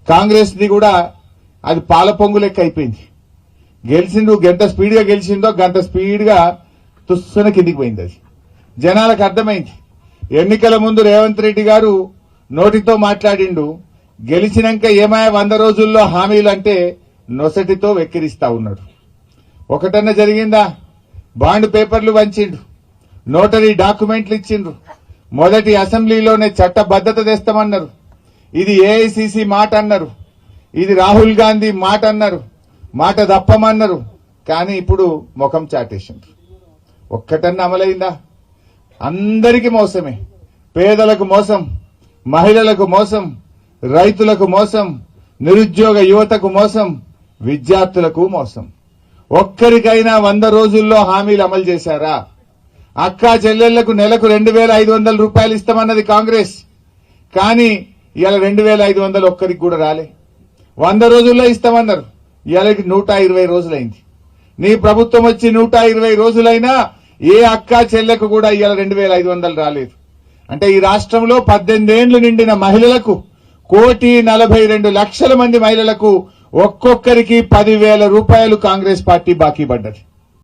Congress the కూడా అది పాల పొంగు లెక్క అయిపోయింది. గెలిచిండు, గంట స్పీడ్ గా గెలిచిందో గంట స్పీడ్ గా తుస్సున కిందికి పోయింది. అది జనాలకు అర్థమైంది. ఎన్నికల ముందు రేవంత్ రెడ్డి గారు నోటితో మాట్లాడిండు, గెలిచినాక ఏమాయ 100 రోజుల్లో హామీలు అంటే నొసటితో వెక్కిరిస్తా ఉన్నాడు. ఒకటన్నా జరిగిందా? బాండ్ పేపర్లు వంచిండు, నోటరీ డాక్యుమెంట్లు ఇచ్చిండ్రు, మొదటి అసెంబ్లీలోనే చట్టబద్దత తెస్తామన్నారు, ఇది ఏఐసిసి మాట అన్నారు, ఇది రాహుల్ గాంధీ మాట అన్నారు, మాట తప్పమన్నారు. కానీ ఇప్పుడు ముఖం చాటేసిండ్రు. ఒక్కటన్నా అమలైందా? అందరికీ మోసమే. పేదలకు మోసం, మహిళలకు మోసం, రైతులకు మోసం, నిరుద్యోగ యువతకు మోసం, విద్యార్థులకు మోసం. ఒక్కరికైనా 100 రోజుల్లో హామీలు అమలు చేశారా? అక్కా చెల్లెళ్లకు నెలకు 2,500 రూపాయలు ఇస్తామన్నది కాంగ్రెస్. కానీ ఇవాళ 2,500 ఒక్కరికి కూడా రాలే. 100 రోజుల్లో ఇస్తామన్నారు, ఇవాళకి 120 రోజులైంది. నీ ప్రభుత్వం వచ్చి 120 రోజులైనా ఏ అక్కా చెల్లెకు కూడా ఇవాళ 2,500 రాలేదు. అంటే ఈ రాష్ట్రంలో 18 ఏళ్లు నిండిన మహిళలకు 1,42,00,000 మంది మహిళలకు ఒక్కొక్కరికి 10,000 రూపాయలు కాంగ్రెస్ పార్టీ బాకీ పడ్డది.